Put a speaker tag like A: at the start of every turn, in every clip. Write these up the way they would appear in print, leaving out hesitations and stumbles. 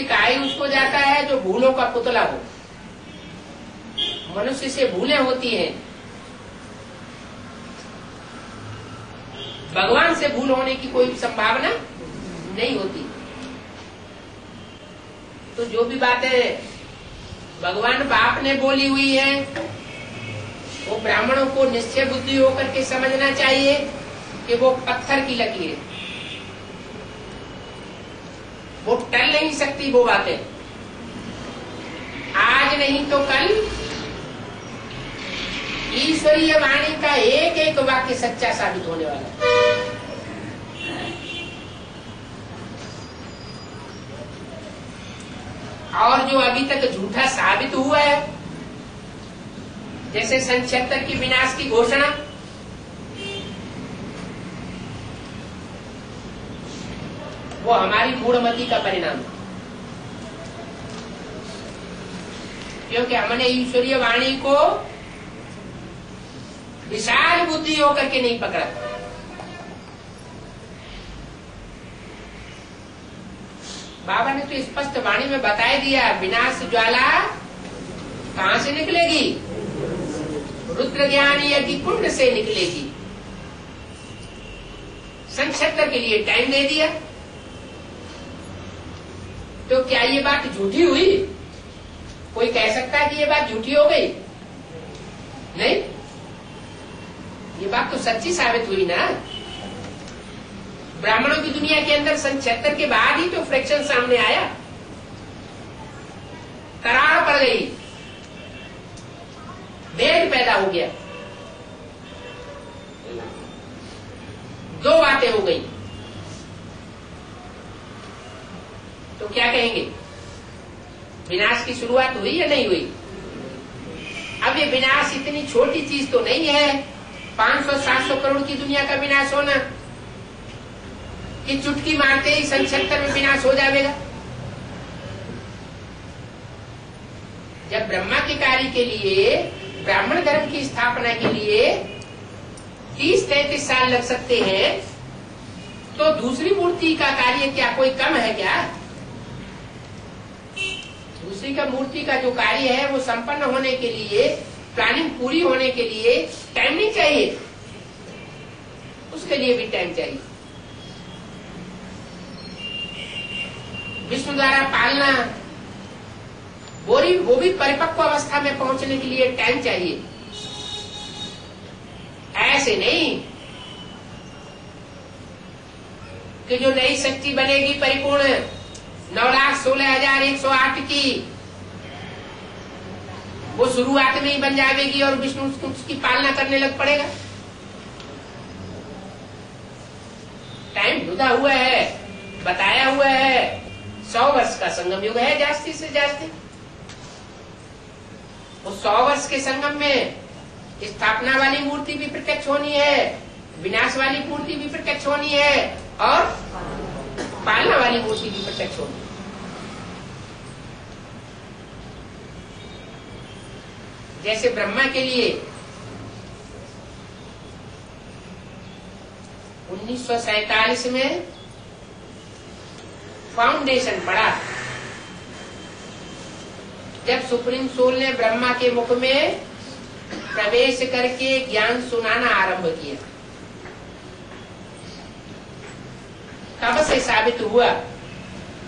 A: मनुष्य कहा ही उसको जाता है जो भूलों का पुतला हो। मनुष्य से भूलें होती हैं, भगवान से भूल होने की कोई संभावना नहीं होती। तो जो भी बातें भगवान बाप ने बोली हुई है वो ब्राह्मणों को निश्चय बुद्धि होकर के समझना चाहिए कि वो पत्थर की लकीर है, वो टल नहीं सकती वो बातें। आज नहीं तो कल ईश्वरीय वाणी का एक एक वाक्य सच्चा साबित होने वाला है। और जो अभी तक झूठा साबित हुआ है, जैसे सन 76 की विनाश की घोषणा, वो हमारी मूढ़मति का परिणाम है, क्योंकि हमने ईश्वरीय वाणी को विशाल बुद्धि होकर के नहीं पकड़ा। बाबा ने तो स्पष्ट वाणी में बता दिया, विनाश ज्वाला कहां से निकलेगी? रुद्र ज्ञान यज्ञ कुंड से निकलेगी। सन 76 के लिए टाइम दे दिया। तो क्या ये बात झूठी हुई? कोई कह सकता है कि ये बात झूठी हो गई? नहीं, ये बात तो सच्ची साबित हुई ना। ब्राह्मणों की दुनिया के अंदर सन 76 के बाद ही तो फ्रैक्शन सामने आया, करार पड़ गई, भेद पैदा हो गया, दो बातें हो गई। तो क्या कहेंगे? विनाश की शुरुआत हुई या नहीं हुई? अब ये विनाश इतनी छोटी चीज तो नहीं है, 500-700 करोड़ की दुनिया का विनाश होना कि चुटकी मारते ही सन 76 में विनाश हो जाएगा। जब ब्रह्मा के कार्य के लिए, ब्राह्मण धर्म की स्थापना के लिए 30-33 साल लग सकते हैं, तो दूसरी मूर्ति का कार्य क्या कोई कम है क्या? दूसरी का मूर्ति का जो कार्य है वो संपन्न होने के लिए, प्लानिंग पूरी होने के लिए टाइम नहीं चाहिए? उसके लिए भी टाइम चाहिए। विष्णु द्वारा पालना, वो भी परिपक्व अवस्था में पहुंचने के लिए टाइम चाहिए। ऐसे नहीं कि जो नई शक्ति बनेगी परिपूर्ण 9,16,108 की, वो शुरुआत में ही बन जाएगी और विष्णु उसकी पालना करने लग पड़ेगा। टाइम जुदा हुआ है, बताया हुआ है, 100 वर्ष का संगम युग है जास्ती से जास्ती। उस 100 वर्ष के संगम में स्थापना वाली मूर्ति भी प्रत्यक्ष होनी है, विनाश वाली मूर्ति भी प्रत्यक्ष होनी है और पालना वाली मूर्ति भी प्रत्यक्ष होनी है। जैसे ब्रह्मा के लिए 1947 में फाउंडेशन पड़ा, जब सुप्रीम सोल ने ब्रह्मा के मुख में प्रवेश करके ज्ञान सुनाना आरंभ किया, तब से साबित हुआ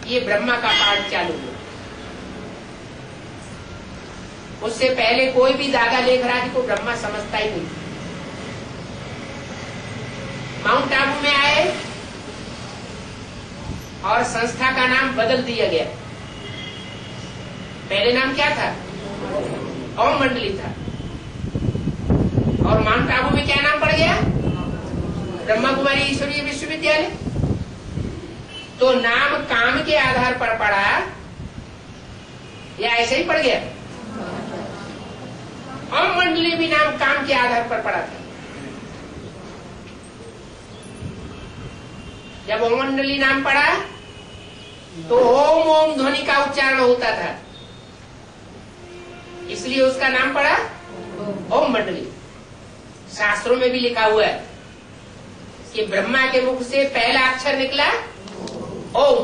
A: ये ब्रह्मा का पाठ चालू हुआ। उससे पहले कोई भी दादा लेखराज को ब्रह्मा समझता ही नहीं। माउंट आबू में आए और संस्था का नाम बदल दिया गया। पहले नाम क्या था? ओम मंडली था। और माउंट आबू में क्या नाम पड़ गया? ब्रह्मा कुमारी ईश्वरीय विश्वविद्यालय। तो नाम काम के आधार पर पड़ा या ऐसे ही पड़ गया? ओम मंडली भी नाम काम के आधार पर पड़ा था। जब ओम मंडली नाम पड़ा तो ओम ओम ध्वनि का उच्चारण होता था, इसलिए उसका नाम पड़ा ओम मंडली। शास्त्रों में भी लिखा हुआ है कि ब्रह्मा के मुख से पहला अक्षर निकला ओम,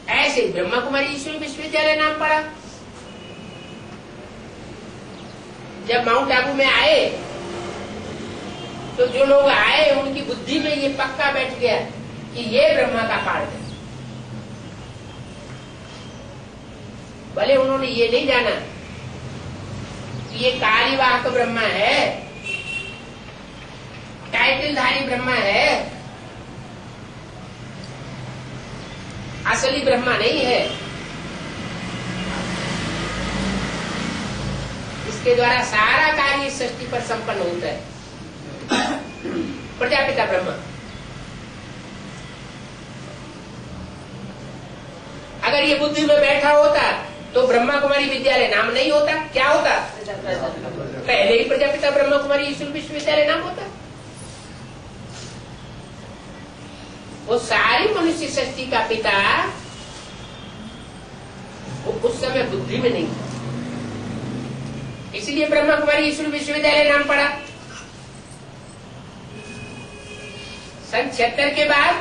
A: ऐसे ही ब्रह्मा कुमारी ईश्वरी विश्वविद्यालय नाम पड़ा। जब माउंट आबू में आए तो जो लोग आए उनकी बुद्धि में ये पक्का बैठ गया कि ये ब्रह्मा का पार्ट है। भले उन्होंने ये नहीं जाना कि ये कार्यवाहक ब्रह्मा है, टाइटलधारी ब्रह्मा है, असली ब्रह्मा नहीं है। इसके द्वारा सारा कार्य सृष्टि पर संपन्न होता है। प्रजापिता ब्रह्मा अगर ये बुद्धि में बैठा होता तो ब्रह्मा कुमारी विद्यालय नाम नहीं होता। क्या होता? पहले ही प्रजापिता ब्रह्मा कुमारी ईश्वर विश्वविद्यालय नाम होता। वो सारी मनुष्य सृष्टि का पिता वो उस समय बुद्धि में नहीं था, इसलिए ब्रह्मा कुमारी ईश्वर विश्वविद्यालय नाम पड़ा। सन 76 के बाद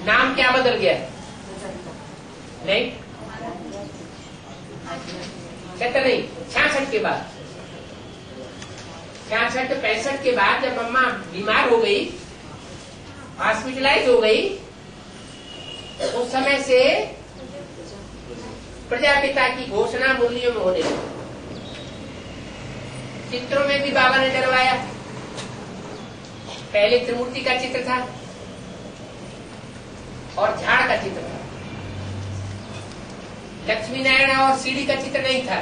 A: नाम क्या बदल गया? नहीं 76 नहीं, 66 के बाद, 66-65 के बाद जब अम्मा बीमार हो गई, हॉस्पिटलाइज हो गई, उस समय से प्रजापिता की घोषणा मुरलियों में होने लगी। चित्रों में भी बाबा ने डरवाया। पहले त्रिमूर्ति का चित्र था और झाड़ का चित्र था, लक्ष्मी नारायण और सीढ़ी का चित्र नहीं था।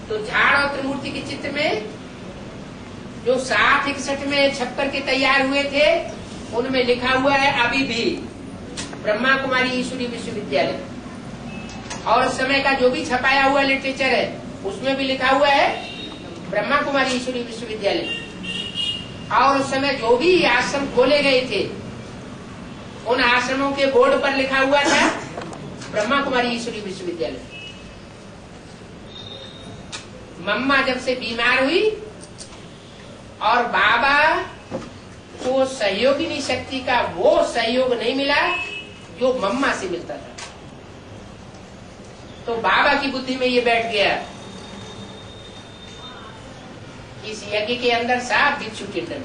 A: तो झाड़ और त्रिमूर्ति के चित्र में जो 60-61 में छप करके तैयार हुए थे उनमें लिखा हुआ है अभी भी ब्रह्मा कुमारी ईश्वरी विश्वविद्यालय, और उस समय का जो भी छपाया हुआ लिटरेचर है उसमें भी लिखा हुआ है ब्रह्मा कुमारी ईश्वरी विश्वविद्यालय। और उस समय जो भी आश्रम खोले गए थे उन आश्रमों के बोर्ड पर लिखा हुआ था ब्रह्मा कुमारी ईश्वरी विश्वविद्यालय। मम्मा जब से बीमार हुई और बाबा को सहयोगिनी शक्ति का वो सहयोग नहीं मिला जो मम्मा से मिलता था, तो बाबा की बुद्धि में ये बैठ गया इस यज्ञ के अंदर साफ भिक्षु कीर्तन,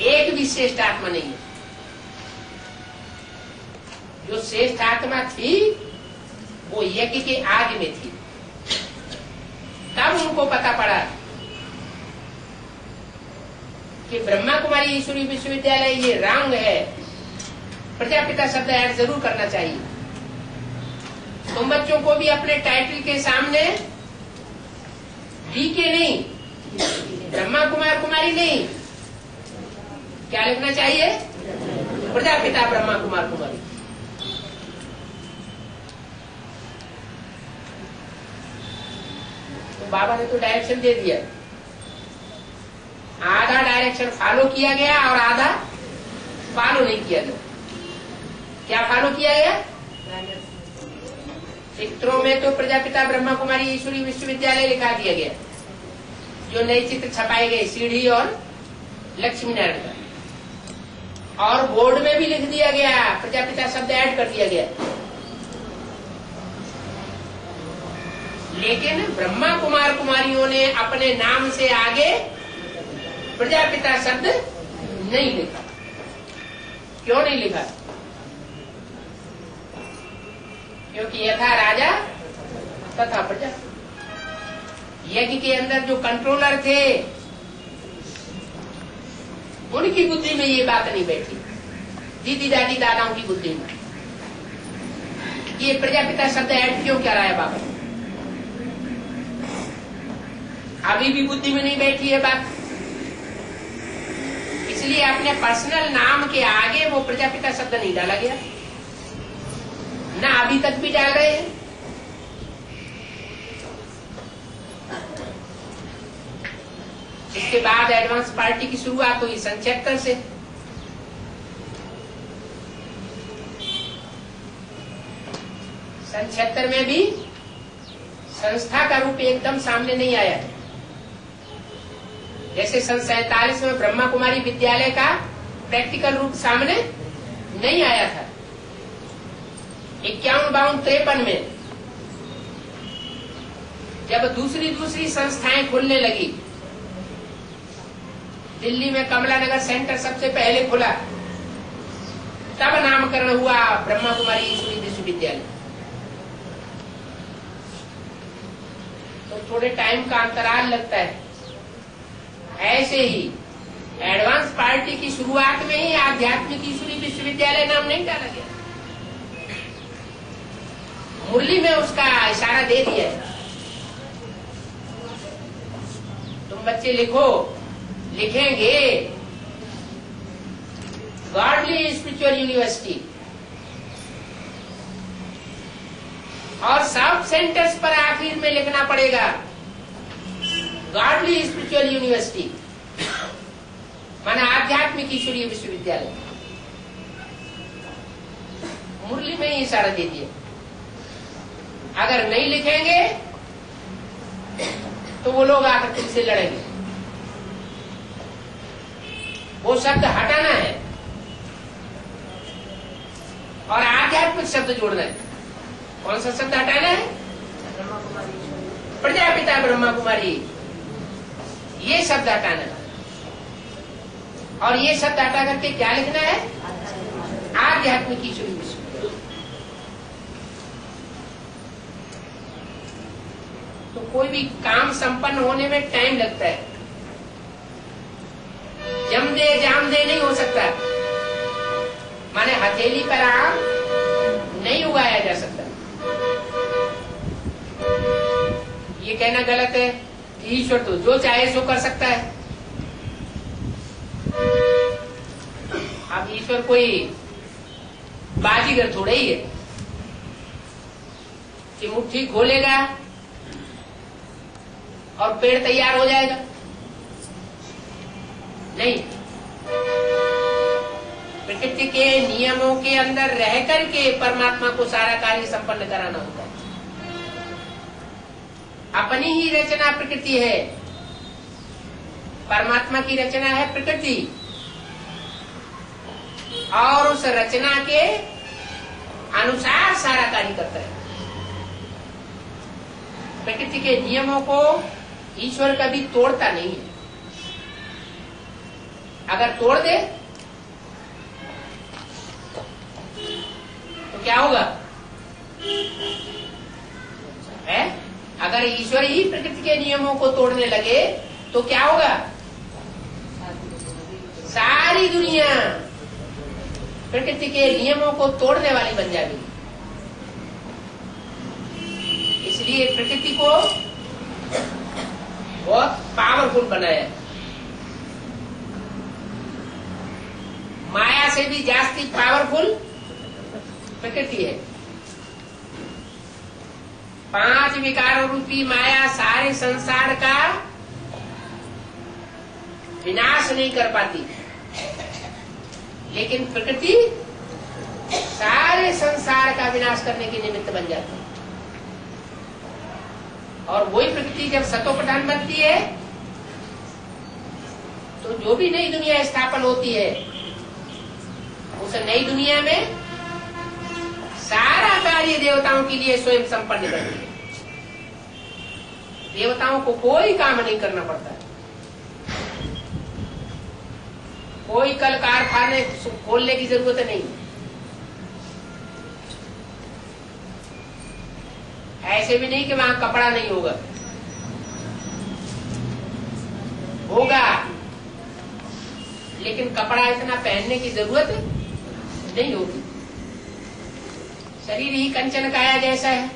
A: एक भी श्रेष्ठ आत्मा नहीं है। जो श्रेष्ठ आत्मा थी वो यज्ञ के आग में थी। तब उनको पता पड़ा कि ब्रह्मा कुमारी ईश्वरी विश्वविद्यालय ये रंग है, प्रजापिता शब्द ऐड जरूर करना चाहिए। तुम बच्चों को भी अपने टाइटल के सामने डी के नहीं, ब्रह्मा कुमार कुमारी नहीं, क्या लिखना चाहिए? प्रजापिता ब्रह्मा कुमार कुमारी। तो बाबा ने तो डायरेक्शन दे दिया, आधा डायरेक्शन फॉलो किया गया और आधा फॉलो नहीं किया गया। क्या फॉलो किया गया? चित्रों में तो प्रजापिता ब्रह्मा कुमारी ईश्वरी विश्वविद्यालय लिखा दिया गया, जो नए चित्र छपाए गए सीढ़ी और लक्ष्मी नारायण का, और बोर्ड में भी लिख दिया गया, प्रजापिता शब्द ऐड कर दिया गया। लेकिन ब्रह्मा कुमार कुमारियों ने अपने नाम से आगे प्रजापिता शब्द नहीं लिखा। क्यों नहीं लिखा? क्योंकि यथा राजा तथा प्रजा। यज्ञ के अंदर जो कंट्रोलर थे उनकी बुद्धि में ये बात नहीं बैठी, दीदी दादी दादाओं की बुद्धि में। ये प्रजापिता शब्द ऐड क्यों क्या रहा है बाबा? अभी भी बुद्धि में नहीं बैठी है बात, इसलिए अपने पर्सनल नाम के आगे वो प्रजापिता शब्द नहीं डाला गया, ना अभी तक भी डाल रहे हैं। इसके बाद एडवांस पार्टी की शुरुआत हुई सन 76 से। सन 76 में भी संस्था का रूप एकदम सामने नहीं आया है। जैसे सन 47 में ब्रह्मा कुमारी विद्यालय का प्रैक्टिकल रूप सामने नहीं आया था। 51, 52, 53 में जब दूसरी संस्थाएं खुलने लगी, दिल्ली में कमला नगर सेंटर सबसे पहले खुला, तब नामकरण हुआ ब्रह्मा कुमारी ईश्वरी विश्वविद्यालय। तो थोड़े टाइम का अंतराल लगता है। ऐसे ही एडवांस पार्टी की शुरुआत में ही आध्यात्मिक ईश्वरी विश्वविद्यालय नाम नहीं डाला गया। मुरली में उसका इशारा दे दिया है। तुम बच्चे लिखेंगे गॉडली स्पिरिचुअल यूनिवर्सिटी, और सब सेंटर्स पर आखिर में लिखना पड़ेगा गॉडली स्पिरिचुअल यूनिवर्सिटी, माना आध्यात्मिक ईश्वरीय विश्वविद्यालय। मुरली में ही इशारा दे दिया। अगर नहीं लिखेंगे तो वो लोग आकर तुमसे लड़ेंगे। वो शब्द हटाना है और आध्यात्मिक शब्द जोड़ना है। कौन सा शब्द हटाना है? प्रजापिता ब्रह्मा कुमारी, ये शब्द हटाना है। और ये शब्द हटा करके क्या लिखना है? आध्यात्मिक ईश्वरी विश्वविद्यालय। तो कोई भी काम संपन्न होने में टाइम लगता है। जम दे जाम दे नहीं हो सकता, माने हथेली पर आम नहीं उगाया जा सकता। ये कहना गलत है कि ईश्वर तो जो चाहे सो कर सकता है। अब ईश्वर कोई बाजीगर थोड़ा ही है कि मुट्ठी खोलेगा और पेड़ तैयार हो जाएगा। नहीं, प्रकृति के नियमों के अंदर रह करके परमात्मा को सारा कार्य संपन्न कराना होता है। अपनी ही रचना प्रकृति है, परमात्मा की रचना है प्रकृति, और उस रचना के अनुसार सारा कार्य करता है। प्रकृति के नियमों को ईश्वर कभी तोड़ता नहीं है। अगर तोड़ दे तो क्या होगा? है? अगर ईश्वर ही प्रकृति के नियमों को तोड़ने लगे तो क्या होगा? सारी दुनिया प्रकृति के नियमों को तोड़ने वाली बन जाएगी। इसलिए प्रकृति को बहुत पावरफुल बनाया। माया से भी जास्ती पावरफुल प्रकृति है। 5 विकारों रूपी माया सारे संसार का विनाश नहीं कर पाती, लेकिन प्रकृति सारे संसार का विनाश करने के निमित्त बन जाती है। और वही प्रकृति जब सतो प्रधान बनती है तो जो भी नई दुनिया स्थापन होती है, उस नई दुनिया में सारा कार्य देवताओं के लिए स्वयं संपन्न करती है। देवताओं को कोई काम नहीं करना पड़ता है। कोई कल कारखाने खोलने की जरूरत नहीं। ऐसे भी नहीं कि वहां कपड़ा नहीं होगा, होगा, लेकिन कपड़ा इतना पहनने की जरूरत नहीं होगी। शरीर ही कंचन काया जैसा है।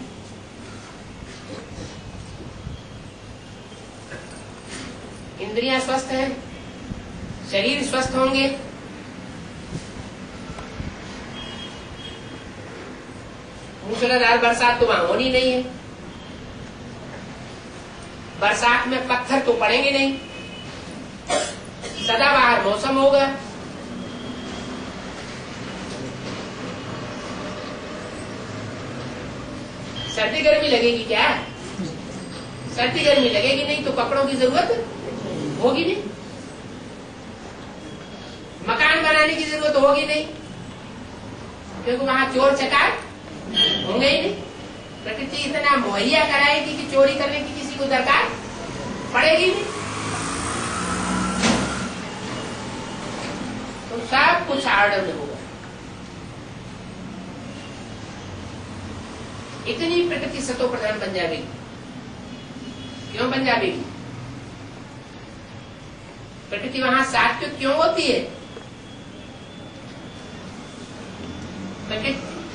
A: इंद्रियां स्वस्थ हैं, शरीर स्वस्थ होंगे, मूसलाधार बरसात तो वहां होनी नहीं है। बरसात में पत्थर तो पड़ेंगे नहीं, सदाबहार मौसम होगा। सर्दी गर्मी लगेगी क्या? सर्दी गर्मी लगेगी नहीं तो कपड़ों की जरूरत होगी नहीं, मकान बनाने की जरूरत होगी नहीं, क्योंकि वहां चोर चकार होंगे ही नहीं। प्रकृति इतना मुहैया कराएगी कि चोरी करने की किसी को दरकार पड़ेगी नहीं। तो सब कुछ ऑर्डर में होगा। इतनी प्रकृति सतो प्रधान बन जाएगी। क्यों बन जाएगी? प्रकृति वहां सात्विक क्यों होती है?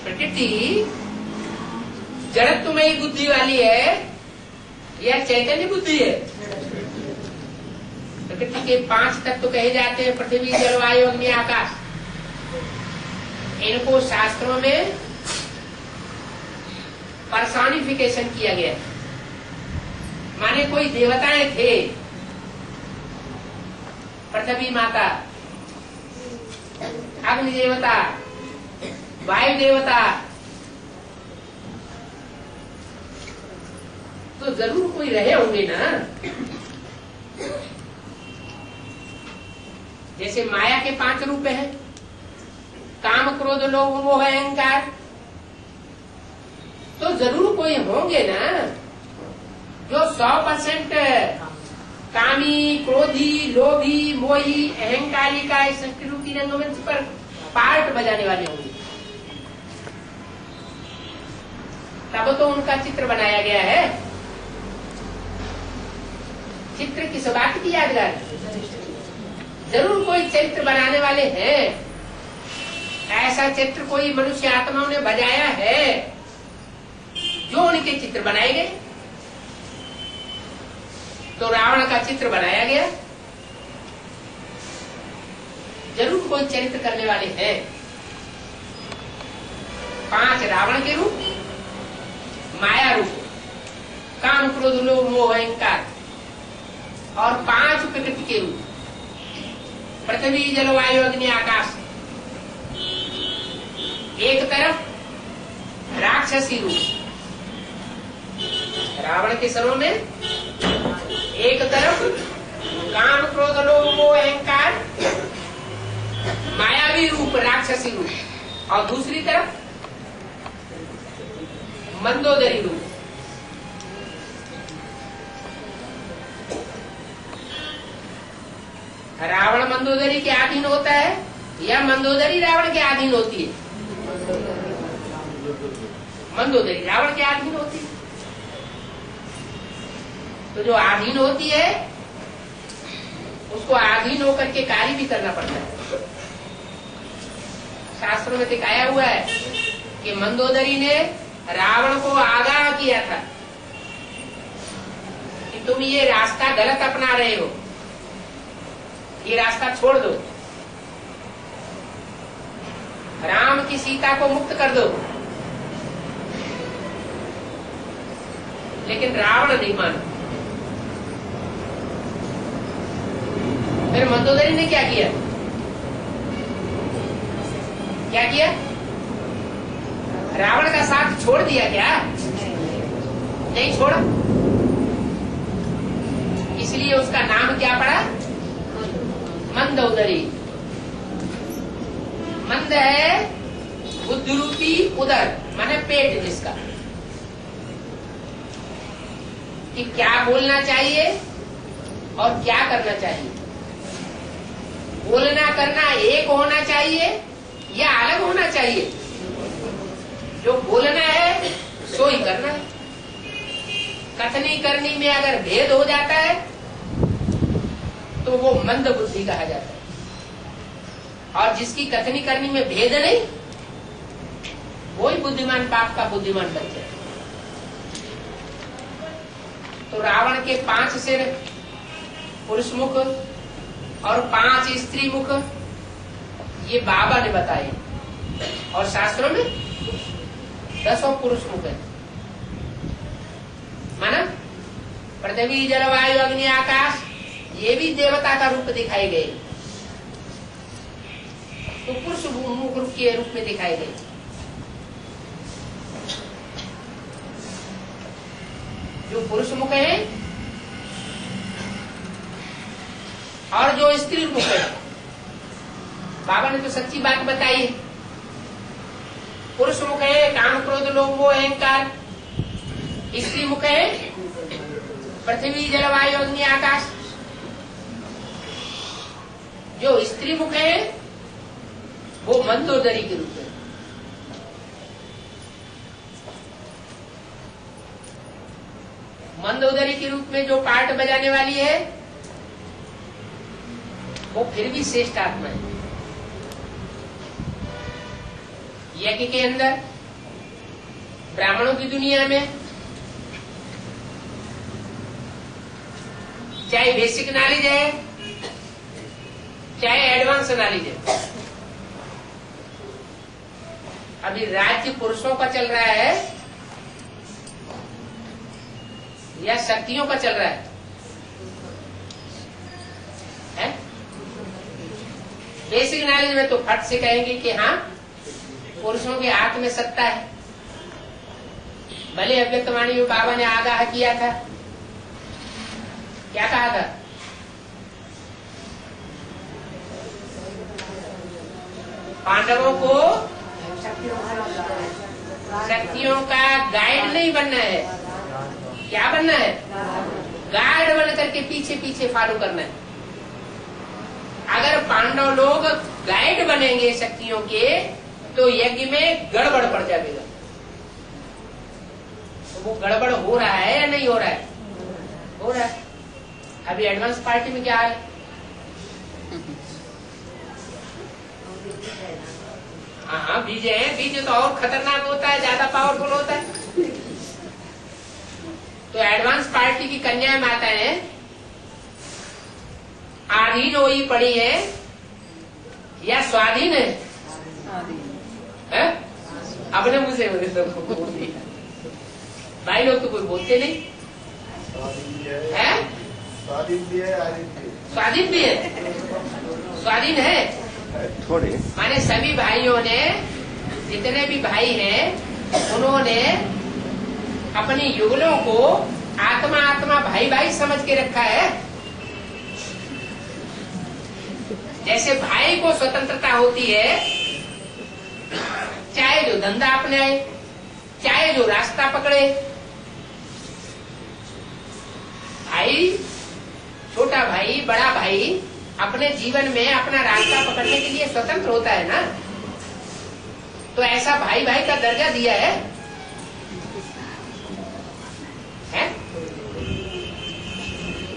A: प्रकृति जड़त्वमयी बुद्धि वाली है या चैतन्य बुद्धि है? प्रकृति के 5 तत्व कहे जाते हैं, पृथ्वी जल वायु अग्नि आकाश। इनको शास्त्रों में पर्सोनिफिकेशन किया गया, माने कोई देवताएं थे, पृथ्वी माता, अग्नि देवता, वायु देवता, तो जरूर कोई रहे होंगे ना। जैसे माया के 5 रूप हैं, काम क्रोध लोभ मोह अहंकार, तो जरूर कोई होंगे ना जो 100% कामी, क्रोधी, लोभी, मोही, अहंकारी का इस सृष्टि रूपी रंगमंच पर पार्ट बजाने वाले होंगे। तब तो उनका चित्र बनाया गया है। चित्र किस बात की यादगार? जरूर कोई चित्र बनाने वाले हैं। ऐसा चित्र कोई मनुष्य आत्माओं ने बजाया है जो उनके चित्र बनाए गए। तो रावण का चित्र बनाया गया, जरूर कोई चरित्र करने वाले हैं। 5 रावण के रूप, माया रूप, काम क्रोध लोभ मोह अहंकार, और 5 प्रकृति के रूप, पृथ्वी जल वायु अग्नि आकाश। एक तरफ राक्षसी रूप रावण के सरों में, एक तरफ काम क्रोध लोभ मोह अहंकार मायावी रूप राक्षसी रूप, और दूसरी तरफ मंदोदरी रूप। रावण मंदोदरी के अधीन होता है या मंदोदरी रावण के अधीन होती है? मंदोदरी रावण के अधीन होती है। तो जो अधीन होती है उसको अधीन होकर के कार्य भी करना पड़ता है। शास्त्रों में दिखाया हुआ है कि मंदोदरी ने रावण को आगाह किया था कि तुम ये रास्ता गलत अपना रहे हो, ये रास्ता छोड़ दो, राम की सीता को मुक्त कर दो। लेकिन रावण नहीं माना। फिर मंदोदरी ने क्या किया? क्या किया? रावण का साथ छोड़ दिया क्या? नहीं छोड़ा। इसलिए उसका नाम क्या पड़ा? मंदोदरी। मंद है बुद्धि रूपी उदर, माने पेट जिसका, कि क्या बोलना चाहिए और क्या करना चाहिए। बोलना करना एक होना चाहिए या अलग होना चाहिए? जो बोलना है सो ही करना है। कथनी करनी में अगर भेद हो जाता है तो वो मंद बुद्धि कहा जाता है, और जिसकी कथनी करनी में भेद नहीं वही बुद्धिमान बाप का बुद्धिमान बच्चा है। तो रावण के 5 सिर पुरुष मुख और 5 स्त्री मुख ये बाबा ने बताए, और शास्त्रों में 10 पुरुष मुख है। माना पृथ्वी जल वायु अग्नि आकाश ये भी देवता का रूप दिखाए गए, तो पुरुष मुख रूप के रूप में दिखाए गए। जो पुरुष मुख है और जो स्त्री मुख है। बाबा ने तो सच्ची बात बताई है। पुरुष मुख है काम क्रोध लोभ मोह अहंकार, स्त्री मुख है पृथ्वी जल वायु अग्नि आकाश। जो स्त्री मुख है वो मंदोदरी के रूप में। मंदोदरी के रूप में जो पार्ट बजाने वाली है वो फिर भी श्रेष्ठ आत्मा है। यज्ञ के अंदर ब्राह्मणों की दुनिया में चाहे बेसिक नॉलेज है चाहे एडवांस नॉलेज है। अभी राज्य पुरुषों का चल रहा है या शक्तियों का चल रहा है? बेसिक नॉलेज में तो फट से कहेंगे कि हाँ पुरुषों के हाथ में सत्ता है। भले अव्यक्तवाणी में बाबा ने आगाह किया था, क्या कहा था? पांडवों को शक्तियों का गाइड नहीं बनना है। क्या बनना है? गाइड बन करके पीछे पीछे फॉलो करना है। अगर पांडव लोग गाइड बनेंगे शक्तियों के तो यज्ञ में गड़बड़ पड़ जाएगा। तो वो गड़बड़ हो रहा है या नहीं हो रहा है? हो रहा है। अभी एडवांस पार्टी में क्या है? हाँ बीज है। बीज तो और खतरनाक होता है, ज्यादा पावरफुल होता है। तो एडवांस पार्टी की कन्या माता है, आधीन हुई पड़ी है या स्वाधीन है? अपने मुंह से भाई लोग तो कोई बोलते नहीं है। स्वाधीन भी है, स्वाधीन भी है, स्वाधीन है थोड़े। माने सभी भाइयों ने, जितने भी भाई हैं, उन्होंने अपनी युगलों को आत्मा आत्मा भाई भाई समझ के रखा है। जैसे भाई को स्वतंत्रता होती है, चाहे जो धंधा अपनाए, चाहे जो रास्ता पकड़े। भाई, छोटा भाई, बड़ा भाई अपने जीवन में अपना रास्ता पकड़ने के लिए स्वतंत्र होता है ना। तो ऐसा भाई भाई का दर्जा दिया है?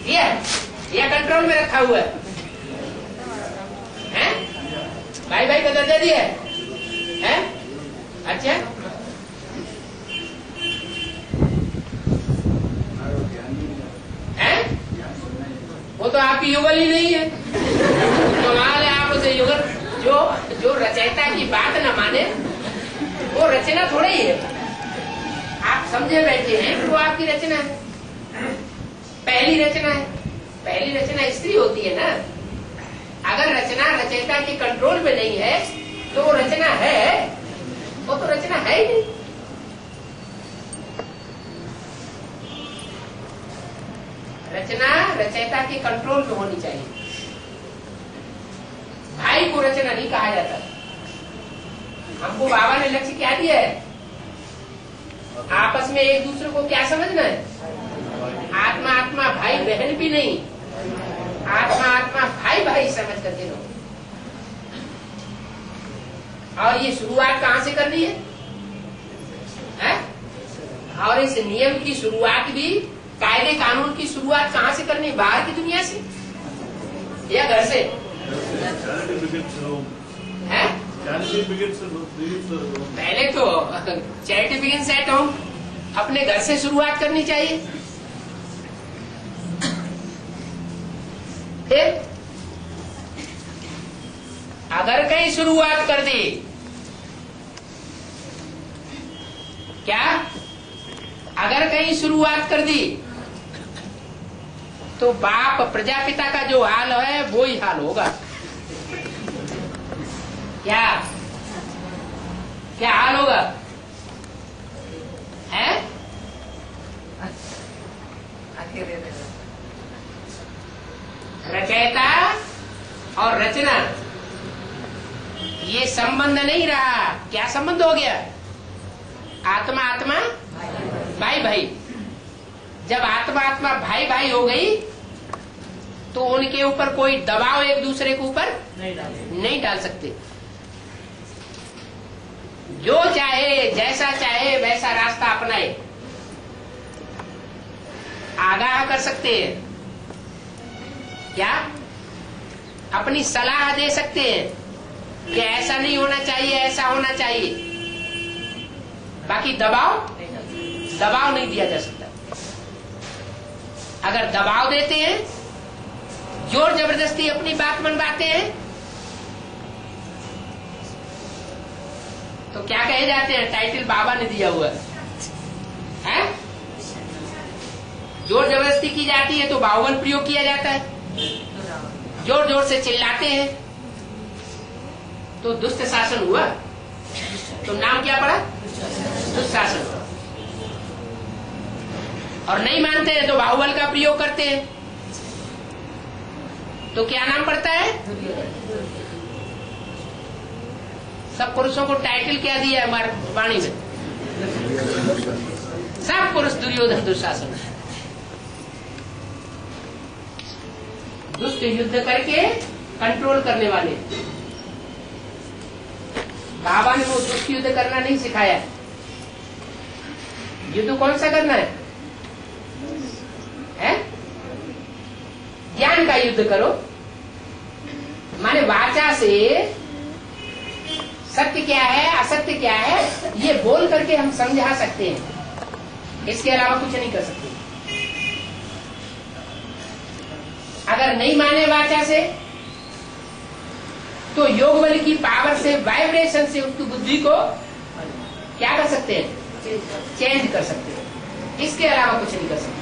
A: दिया है या कंट्रोल में रखा हुआ है? भाई भाई का दर्जा दिया है? अच्छा, वो तो आपकी युगल ही नहीं है। कमाल है, आप उसे युगल, जो रचयिता की बात न माने वो रचना थोड़ा ही है। आप समझे बैठे हैं कि वो आपकी रचना है, पहली रचना है। पहली रचना स्त्री होती है ना। अगर रचना रचयिता के कंट्रोल में नहीं है तो वो रचना है? वो तो रचना है ही नहीं। रचना रचयिता के कंट्रोल में होनी चाहिए। भाई को रचना नहीं कहा जाता। हमको बाबा ने लक्ष्य क्या दिया है? आपस में एक दूसरे को क्या समझना है? आत्मा आत्मा भाई बहन भी नहीं, आत्मा आत्मा भाई भाई समझ करके रहो। और ये शुरुआत कहाँ से करनी है? और इस नियम की शुरुआत भी, कायदे कानून की शुरुआत कहाँ से करनी? बाहर की दुनिया से या घर से? पहले तो चैरिटी बिगिंस एट होम, अपने घर से शुरुआत करनी चाहिए। फिर अगर कहीं शुरुआत कर दी, क्या अगर कहीं शुरुआत कर दी तो बाप प्रजापिता का जो हाल है वो ही हाल होगा। क्या क्या हाल होगा? है रचयिता और रचना, ये संबंध नहीं रहा। क्या संबंध हो गया? आत्मा आत्मा भाई भाई। जब आत्मा आत्मा भाई भाई हो गई तो उनके ऊपर कोई दबाव एक दूसरे के ऊपर नहीं डाल सकते। जो चाहे जैसा चाहे वैसा रास्ता अपनाए, आगाह कर सकते हैं। क्या? अपनी सलाह दे सकते हैं कि ऐसा नहीं होना चाहिए, ऐसा होना चाहिए। बाकी दबाव नहीं दिया जा सकता। अगर दबाव देते हैं, जोर जबरदस्ती अपनी बात मनवाते हैं, तो क्या कहे जाते हैं? टाइटल बाबा ने दिया हुआ है। जोर जबरदस्ती की जाती है तो बाहुबल प्रयोग किया जाता है। जोर जोर से चिल्लाते हैं तो दुष्ट शासन हुआ। तो नाम क्या पड़ा? दुष्शासन। और नहीं मानते हैं तो बाहुबल का प्रयोग करते हैं तो क्या नाम पड़ता है? सब पुरुषों को टाइटल क्या दिया है हमारे वाणी में? सब पुरुष दुर्योधन दुशासन। दुष्ट युद्ध करके कंट्रोल करने वाले। बाबा ने वो दुष्ट युद्ध करना नहीं सिखाया। युद्ध कौन सा करना है? ज्ञान का युद्ध करो। माने वाचा से सत्य क्या है असत्य क्या है ये बोल करके हम समझा सकते हैं। इसके अलावा कुछ नहीं कर सकते। अगर नहीं माने वाचा से तो योग बल की पावर से, वाइब्रेशन से उसकी बुद्धि को क्या कर सकते हैं? चेंज कर सकते हैं। इसके अलावा कुछ नहीं कर सकते।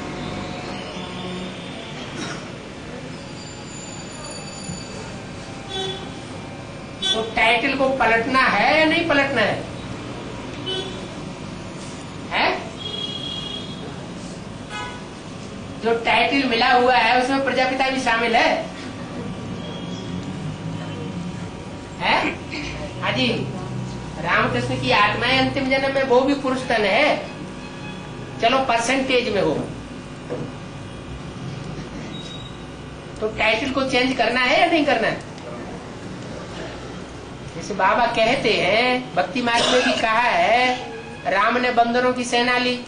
A: तो टाइटल को पलटना है या नहीं पलटना है? जो टाइटल मिला हुआ है उसमें प्रजापिता भी शामिल है। हाँ जी, रामकृष्ण की आत्माएं अंतिम जन्म में वो भी पुरुष तन है। चलो परसेंटेज में हो तो टाइटल को चेंज करना है या नहीं करना है? जैसे बाबा कहते हैं, भक्ति मार्ग में भी कहा है, राम ने बंदरों की सेना ली।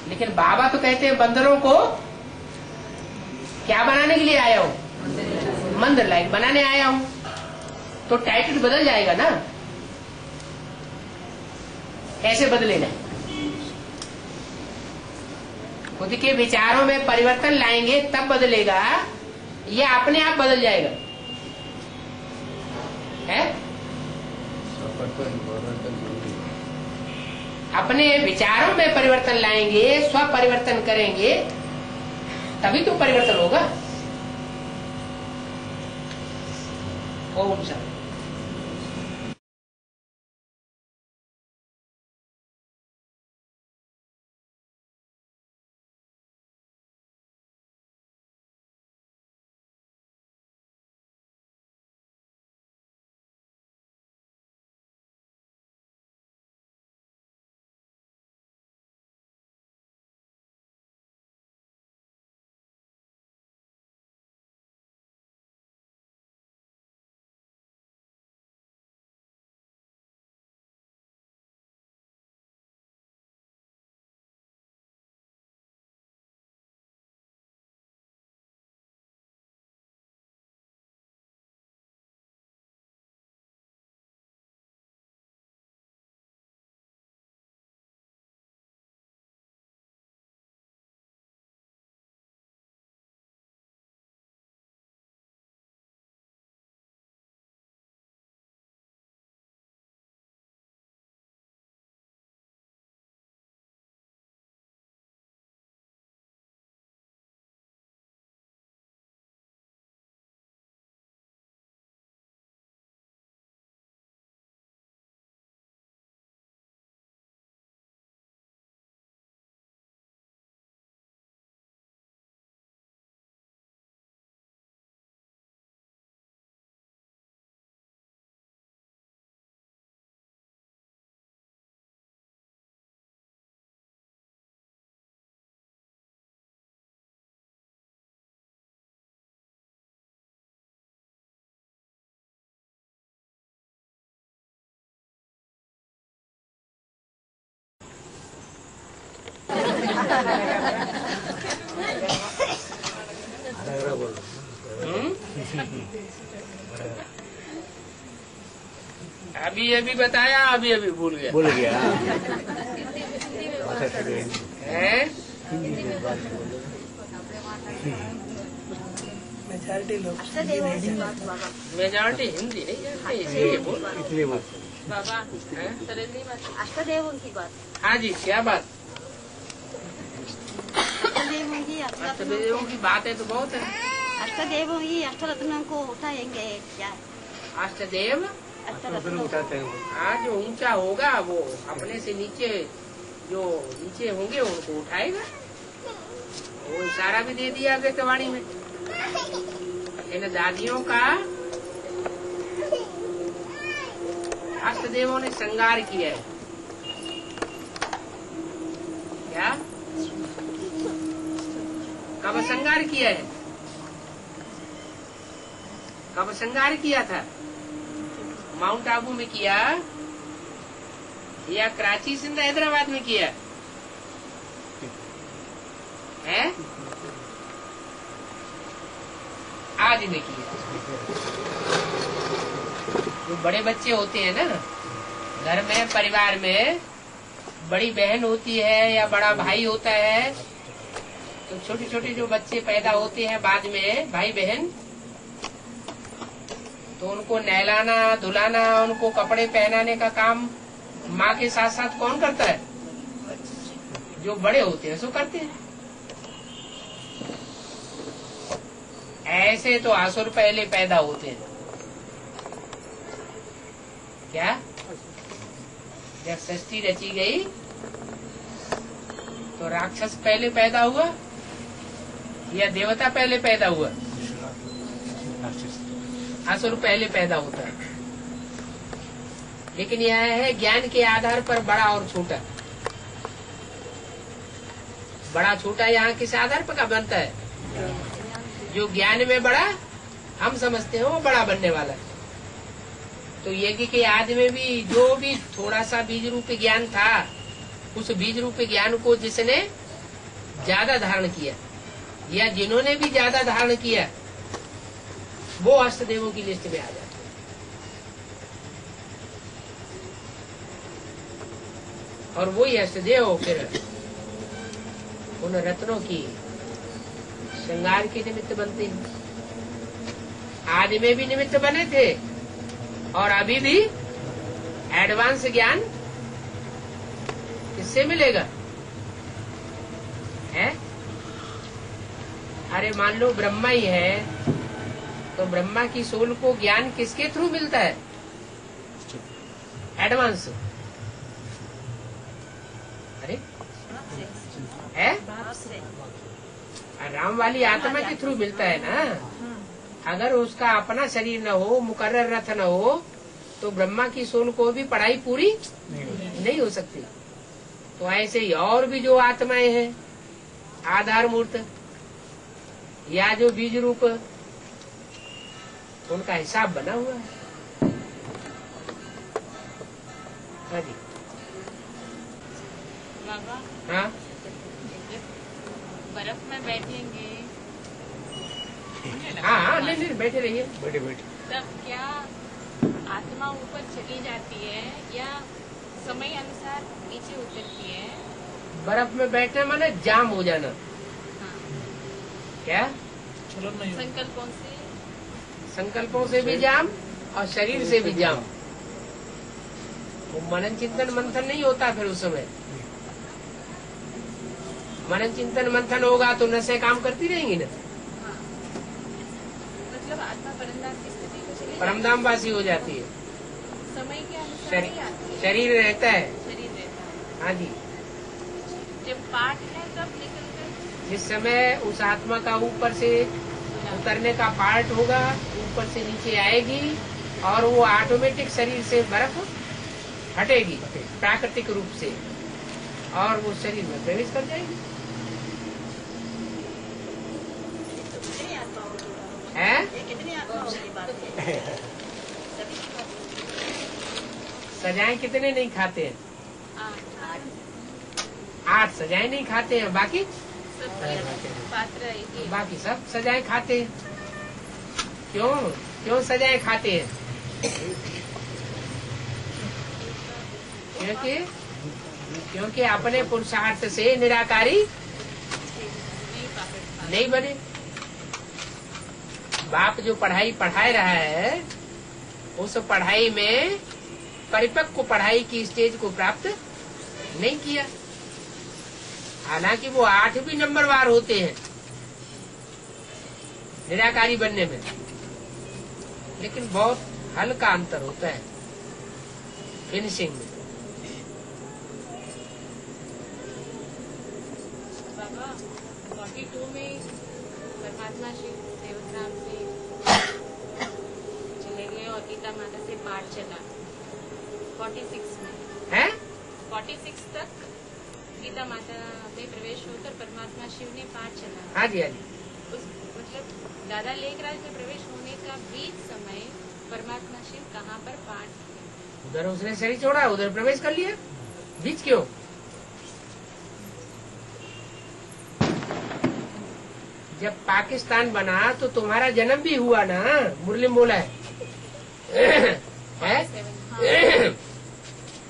A: लेकिन बाबा तो कहते हैं बंदरों को क्या बनाने के लिए आया हूं? मंदिर लायक बनाने आया हूं। तो टाइटल बदल जाएगा ना। कैसे बदलेगा? खुद के विचारों में परिवर्तन लाएंगे तब बदलेगा, ये अपने आप बदल जाएगा। है? अपने विचारों में परिवर्तन लाएंगे, स्व परिवर्तन करेंगे, तभी तो परिवर्तन होगा। ओम शांति। अभी अभी बताया, अभी अभी भूल गया। है मेजॉरिटी हिंदी नहीं जानते, इसलिए बोल बाबा।
B: अष्टदेव उनकी बात।
A: हाँ जी, क्या बात?
B: अष्टदेवों
A: की बात है तो बहुत है।
B: अष्टदेवों ही अष्टरत्नों को उठाएंगे क्या?
A: अष्टदेव
B: अष्टरत्नों
C: उठाते हैं।
A: हाँ, जो ऊंचा होगा वो अपने से नीचे जो नीचे होंगे उनको उठाएगा। वो इशारा भी दे दिया व्यक्तवाणी में। इन दादियों का अष्टदेवों ने श्रृंगार किया है। क्या? कब श्रृंगार किया है? कब श्रृंगार किया था? माउंट आबू में किया या कराची सिंध हैदराबाद में किया है? आज में किया। जो बड़े बच्चे होते हैं ना घर में, परिवार में बड़ी बहन होती है या बड़ा भाई होता है, तो छोटे छोटे जो बच्चे पैदा होते हैं बाद में, भाई बहन, तो उनको नहलाना धुलाना, उनको कपड़े पहनाने का काम माँ के साथ साथ कौन करता है? जो बड़े होते हैं सो करते हैं। ऐसे तो असुर पहले पैदा होते हैं। क्या? जब सृष्टि रची गई तो राक्षस पहले पैदा हुआ या देवता पहले पैदा हुआ? असुर पहले पैदा होता है। लेकिन यह है ज्ञान के आधार पर बड़ा और छोटा। बड़ा छोटा यहाँ किस आधार पर का बनता है? जो ज्ञान में बड़ा हम समझते हैं वो बड़ा बनने वाला है। तो यज्ञ के आदि में भी जो भी थोड़ा सा बीज रूपी ज्ञान था, उस बीज रूपी ज्ञान को जिसने ज्यादा धारण किया या जिन्होंने भी ज्यादा धारण किया, वो अष्टदेवों की लिस्ट में आ जाता है। और वही अष्टदेव फिर उन रत्नों की श्रृंगार के निमित्त बनते हैं। आदि में भी निमित्त बने थे और अभी भी एडवांस ज्ञान किससे मिलेगा? है? अरे मान लो ब्रह्मा ही है, तो ब्रह्मा की सोल को ज्ञान किसके थ्रू मिलता है? एडवांस। अरे है? राम वाली आत्मा के थ्रू मिलता है ना। अगर उसका अपना शरीर न हो, मुकर्रर रथ न हो, तो ब्रह्मा की सोल को भी पढ़ाई पूरी नहीं हो सकती। तो ऐसे ही और भी जो आत्माएं हैं आधार मूर्त या जो बीज रूप, उनका हिसाब बना हुआ है। हाँ जी।
D: बाबा,
A: हाँ,
D: बर्फ में बैठेंगे।
A: हाँ, नहीं बैठे रहिए, बैठे।
D: तब क्या आत्मा ऊपर चली जाती है या समय अनुसार नीचे उतरती है?
A: बर्फ में बैठने माने जाम हो जाना। क्या? संकल्पों से भी जाम और शरीर से भी जाम। वो मनन चिंतन मंथन नहीं होता फिर उस समय। मनन चिंतन मंथन होगा तो नसें काम करती रहेंगी ना।
D: मतलब आत्मा परमधाम की स्थिति को चली
A: परमधामवासी हो जाती है।
D: समय के अनुसार ही आती है।
A: शरीर रहता है।
D: शरीर रहता है।
A: हाँ जी।
D: जब पाठ है तब निकल कर
A: जिस समय उस आत्मा का ऊपर से उतरने का पार्ट होगा, ऊपर से नीचे आएगी और वो ऑटोमेटिक शरीर से बर्फ हटेगी प्राकृतिक रूप से और वो शरीर में प्रवेश कर जाएगी। है? सजाएं कितने नहीं खाते हैं? 8 सजाएं नहीं खाते हैं, बाकी
D: सब पात्र ये
A: बाकी सब सजाएं खाते हैं। क्यों क्यों सजाएं खाते हैं? क्योंकि अपने पुरुषार्थ से निराकारी नहीं बने। बाप जो पढ़ाई पढ़ा रहा है, उस पढ़ाई में परिपक्व पढ़ाई की स्टेज को प्राप्त नहीं किया। हालांकि वो 8 भी नंबरवार होते हैं निराकारी बनने में, लेकिन बहुत हल्का अंतर होता है फिनिशिंग में।
D: बाबा 42 में परमात्मा श्री देवराम से चले गए और गीता माता से पाठ चला। 46 में
A: है
D: 46 तक गीता माता में प्रवेश होकर परमात्मा शिव ने पाठ चला।
A: हाँ जी, हाँ जी।
D: उस मतलब दादा लेखराज में प्रवेश होने का बीच समय परमात्मा शिव कहाँ पर पाठ थे?
A: उधर उसने शरीर छोड़ा, उधर प्रवेश कर लिया। बीच क्यों? जब पाकिस्तान बना तो तुम्हारा जन्म भी हुआ ना, मुरली बोला है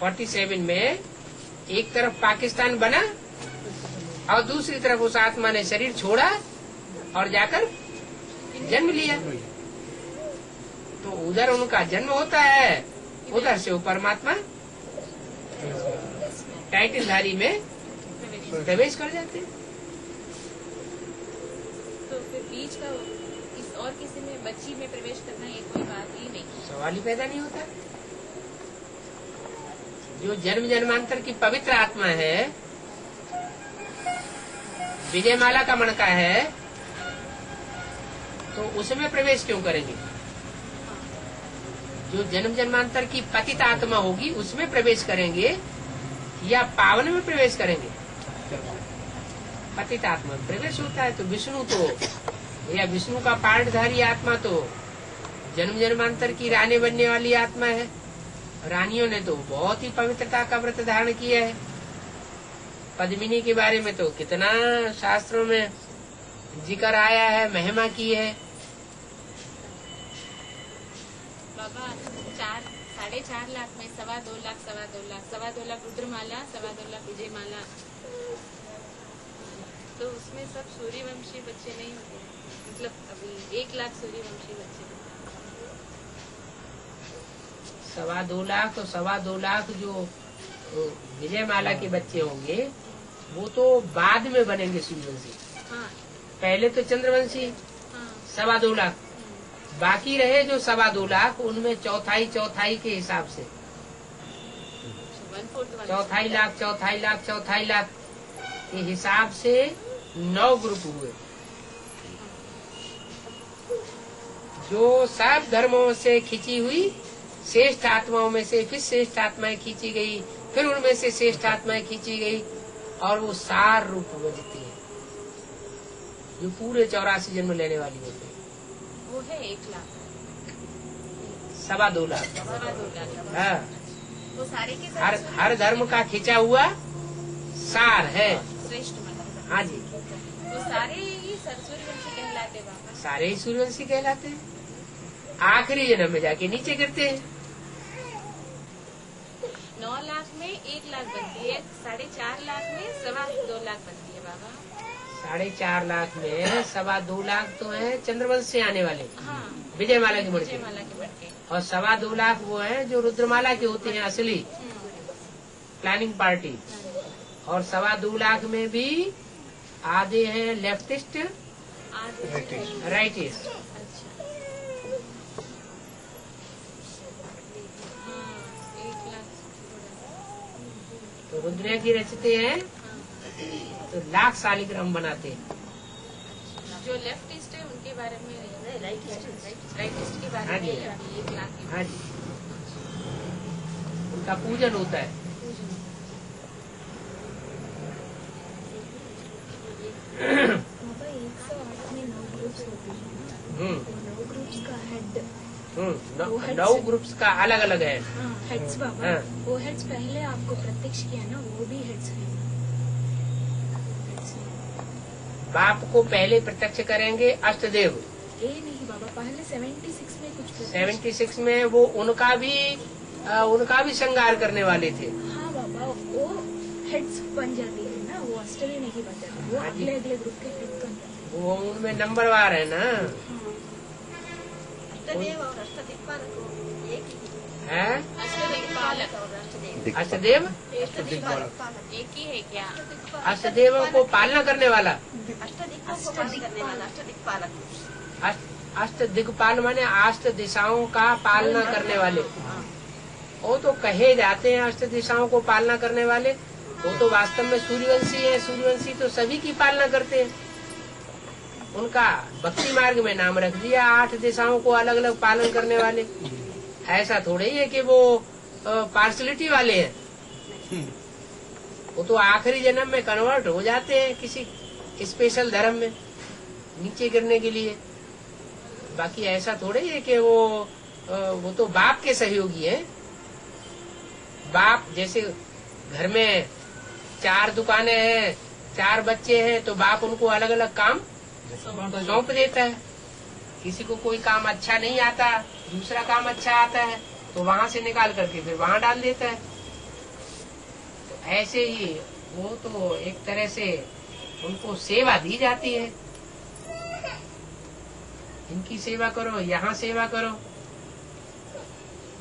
A: 47 में एक तरफ पाकिस्तान बना और दूसरी तरफ उस आत्मा ने शरीर छोड़ा और जाकर जन्म लिया। तो उधर उनका जन्म होता है, उधर से वो परमात्मा टाइटलधारी में प्रवेश कर जाते हैं।
D: तो फिर बीच का इस और किसी में बच्ची में प्रवेश करना ये कोई बात ही नहीं,
A: सवाल ही पैदा नहीं होता। जो जन्म जन्मांतर की पवित्र आत्मा है, विजयमाला का मणका है, तो उसमें प्रवेश क्यों करेंगे? जो जन्म जन्मांतर की पतित आत्मा होगी उसमें प्रवेश करेंगे या पावन में प्रवेश करेंगे? पतित आत्मा में प्रवेश होता है। तो विष्णु तो या विष्णु का पाठधारी आत्मा तो जन्म जन्मांतर की रानी बनने वाली आत्मा है। रानियों ने तो बहुत ही पवित्रता का व्रत धारण किया है। पद्मिनी के बारे में तो कितना शास्त्रों में जिक्र आया है, महिमा की है।
D: बाबा 4.5 लाख में 2.25 लाख 2.25 लाख रुद्रमाला, 2.25 लाख विजयमाला, तो उसमें सब सूर्यवंशी बच्चे नहीं होते। मतलब अभी 1 लाख सूर्यवंशी बच्चे।
A: 2.25 लाख तो 2.25 लाख जो विजयमाला के बच्चे होंगे वो तो बाद में बनेंगे सूर्यवंशी।
D: हाँ
A: पहले तो चंद्रवंशी।
D: हाँ
A: 2.25 लाख बाकी रहे जो 2.25 लाख, उनमें चौथाई के हिसाब से 4 लाख के हिसाब से 9 ग्रुप हुए, जो सब धर्मों से खींची हुई श्रेष्ठ आत्माओं में से फिर श्रेष्ठ आत्माएं खींची गई, फिर उनमें से श्रेष्ठ आत्माएं खींची गई, और वो सार रूप बजती है जो पूरे 84 जन्म लेने वाली होती है।
D: वो है 1 लाख
A: 2.25 लाख।
D: 2.25 लाख।
A: हाँ,
D: वो सारे के सारे
A: हर धर्म का खींचा हुआ सार है।
D: श्रेष्ठ मतलब।
A: हाँ जी,
D: वो सारे ही सूर्यवंशी कहलाते बाबा।
A: सारे ही सूर्यवंशी कहलाते हैं। आखिरी जन्म में जाके नीचे गिरते हैं।
D: 9 लाख में 1 लाख बनती है, 4.5 लाख में 2.25 लाख बनती है बाबा।
A: 4.5 लाख में 2.25 लाख तो है चंद्रवंश से आने वाले,
D: हाँ
A: विजयमाला के मणके,
D: विजयमाला के मणके।
A: और 2.25 लाख वो है जो रुद्रमाला के होते हैं असली प्लानिंग पार्टी। और 2.25 लाख में भी आधे हैं लेफ्टिस्ट राइटिस्ट।
D: अच्छा हाँ 1 लाख
A: तो रुद्र की रचते हैं तो लाख शालिग्राम बनाते हैं।
D: जो लेफ्टिस्ट है उनके बारे में, राइटिस्ट के बारे
A: हाँ
D: में
A: जी।
D: 1 लाख की
A: हाँ जी, उनका पूजन होता है।
C: बाबा 108 में 9 ग्रुप्स होते हैं। 9 ग्रुप्स का हेड
A: 9 ग्रुप्स का अलग अलग है।
C: हेड्स बाबा।
A: हाँ।
C: वो हेड्स पहले आपको प्रत्यक्ष किया ना, वो भी हेड्स है।
A: बाप को पहले प्रत्यक्ष करेंगे अष्टदेव।
C: ये नहीं बाबा, पहले 76 में कुछ
A: 76 में वो उनका भी श्रृंगार करने वाले थे।
C: हाँ बाबा, वो हेड्स बन जाती है ना, वो अष्टदेव नहीं बन जाती, वो अगले अगले ग्रुप के हेड बन जाते हैं।
A: वो उनमें नंबरवार है ना।
B: अष्टदेव और अष्टदिक्पालक एक ही
A: है
D: अष्टदिक्पालक
B: और अष्टदेव
A: अष्टदेव
D: एक ही है क्या?
A: अष्टदेवों को पालना करने वाला।
B: अष्टदिक्पाल को पालन करने वाला अष्टदिक्पालक।
A: अष्ट दिक्पाल माने अष्ट दिशाओं का पालना करने वाले। वो तो कहे जाते हैं अष्ट दिशाओं को पालना करने वाले, वो तो वास्तव में सूर्यवंशी है। सूर्यवंशी तो सभी की पालना करते हैं। उनका भक्ति मार्ग में नाम रख दिया 8 दिशाओं को अलग अलग पालन करने वाले। ऐसा थोड़े ही है कि वो पार्शलिटी वाले हैं। वो तो आखिरी जन्म में कन्वर्ट हो जाते हैं किसी स्पेशल धर्म में नीचे गिरने के लिए। बाकी ऐसा थोड़े ही है कि वो तो बाप के सहयोगी है। बाप जैसे घर में 4 दुकानें हैं, 4 बच्चे हैं, तो बाप उनको अलग अलग काम सौंप देता है। किसी को कोई काम अच्छा नहीं आता, दूसरा काम अच्छा आता है, तो वहाँ से निकाल करके फिर वहाँ डाल देता है। तो ऐसे ही वो तो एक तरह से उनको सेवा दी जाती है। इनकी सेवा करो, यहाँ सेवा करो,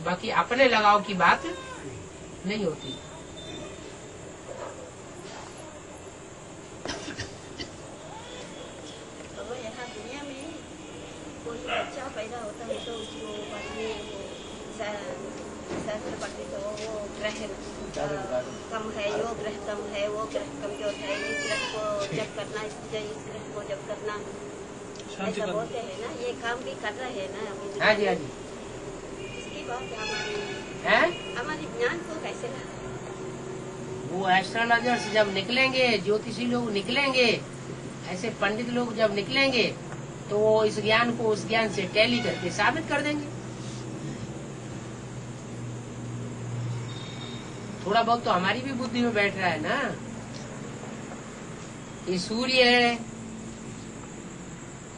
A: बाकी अपने लगाव की बात नहीं होती।
B: तो यहाँ दुनिया में कोई बच्चा पैदा होता है तो उसको पढ़ने शास्त्र पढ़ने तो वो ग्रह कम है, वो ग्रह कम है, वो ग्रह कमजोर है, इस ग्रह को जब करना, इस ग्रह को जब करना, ऐसा बोलते हैं ना। ये काम भी कर रहे हैं ना अभी।
A: हाँ जी, हाँ जी।
B: इसकी बात हमारी ज्ञान को कैसे ला?
A: वो एस्ट्रोलॉजर्स जब निकलेंगे, ज्योतिषी लोग निकलेंगे, ऐसे पंडित लोग जब निकलेंगे, तो वो इस ज्ञान को उस ज्ञान से टैली करके साबित कर देंगे। थोड़ा बहुत तो हमारी भी बुद्धि में बैठ रहा है ना। ये सूर्य है,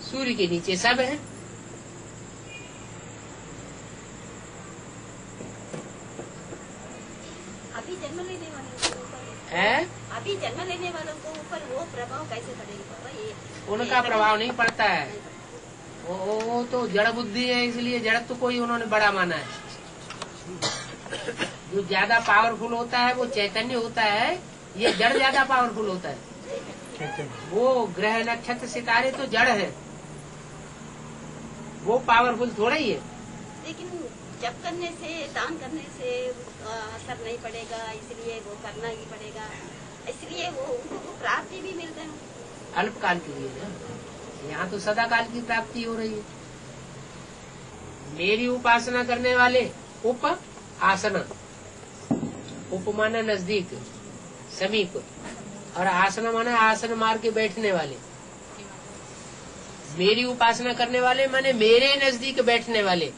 A: सूर्य के नीचे सब है।
B: अभी जन्म लेने वालों के ऊपर
A: है,
B: अभी जन्म लेने वालों को ऊपर वो प्रभाव कैसे पड़ेगा बाबा? ये
A: उनका प्रभाव नहीं पड़ता है। वो तो जड़ बुद्धि है, इसलिए जड़ तो कोई उन्होंने बड़ा माना है। जो ज्यादा पावरफुल होता है वो चैतन्य होता है, ये जड़ ज्यादा पावरफुल होता है। वो ग्रह नक्षत्र सितारे तो जड़ है, वो पावरफुल थोड़ा ही है।
B: लेकिन जप करने से, दान करने से असर नहीं पड़ेगा, इसलिए वो करना ही पड़ेगा। इसलिए वो उनको प्राप्ति भी मिलता है
A: अल्पकाल के लिए ना। यहाँ तो सदा काल की प्राप्ति हो रही है। मेरी उपासना करने वाले उप आसना, उप माना नजदीक, समीप, और आसना माना आसन मार के बैठने वाले। मेरी उपासना करने वाले माने मेरे नजदीक बैठने वाले,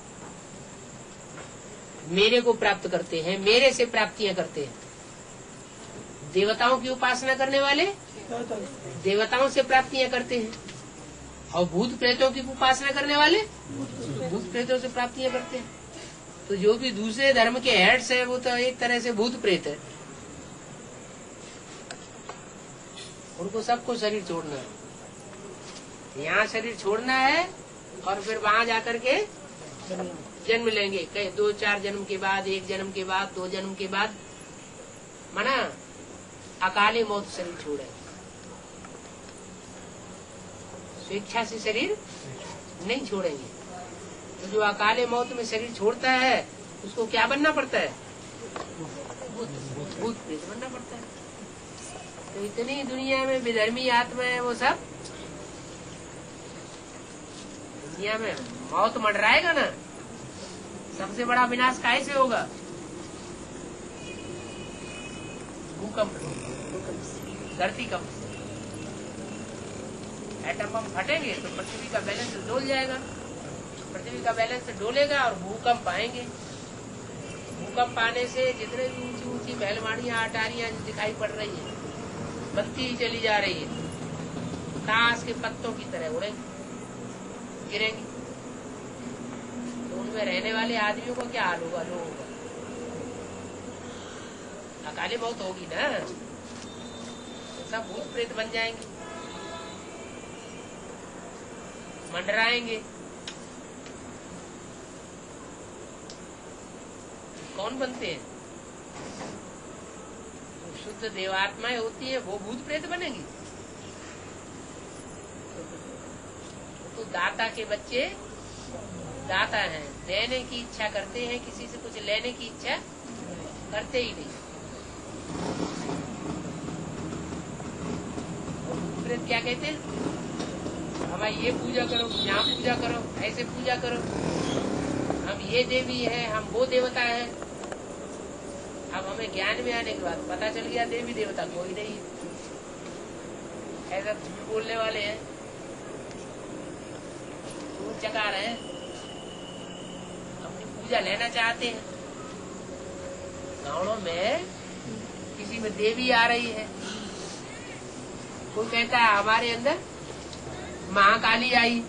A: मेरे को प्राप्त करते हैं, मेरे से प्राप्तियां करते हैं। देवताओं की उपासना करने वाले देवताओं से प्राप्तियां करते हैं, और भूत प्रेतों की उपासना करने वाले भूत प्रेतों से प्राप्तियां करते हैं। तो जो भी दूसरे धर्म के हेड्स है वो तो एक तरह से भूत प्रेत है। उनको सबको शरीर छोड़ना है, यहाँ शरीर छोड़ना है, और फिर वहाँ जाकर के जन्म लेंगे। कहीं 2-4 जन्म के बाद, 1 जन्म के बाद, 2 जन्म के बाद, माना अकाले मौत शरीर छोड़े। स्वेच्छा से शरीर नहीं छोड़ेंगे। तो जो अकाले मौत में शरीर छोड़ता है उसको क्या बनना पड़ता है? भूत प्रेत बनना पड़ता है। तो इतनी दुनिया में विधर्मी आत्मा है, वो सब दुनिया में मौत मंडराएगा ना। सबसे बड़ा विनाश कैसे होगा? भूकंप, धरती कंप, एटम बम फटेंगे तो पृथ्वी का बैलेंस डोल जाएगा, पृथ्वी का बैलेंस डोलेगा और भूकंप आएंगे। भूकंप आने से जितने भी ऊंची ऊंची महलवाड़ियां, अटारियां दिखाई पड़ रही है, बनती ही चली जा रही है। ताश के पत्तों की तरह उड़ेंगे, गिरेंगे। तो उनमें रहने वाले आदमियों को क्या हाल होगा, लोगों का अकाले मौत होगी ना, तो सब भूत प्रेत बन जाएंगे, मंडराएंगे। कौन बनते हैं? शुद्ध देवात्माएं होती है वो भूत प्रेत बनेंगी। तो दाता के बच्चे दाता हैं, देने की इच्छा करते हैं, किसी से कुछ लेने की इच्छा करते ही नहीं। भूत प्रेत क्या कहते हैं? हमारी ये पूजा करो, यहाँ पूजा करो, ऐसे पूजा करो, हम ये देवी है, हम वो देवता है। अब हमें ज्ञान में आने के बाद पता चल गया देवी देवता कोई नहीं है। ऐसा झूठ बोलने वाले हैं, झूठ चका रहे हैं, अपनी पूजा लेना चाहते हैं। गाँवों में किसी में देवी आ रही है, कोई कहता है हमारे अंदर महाकाली आई,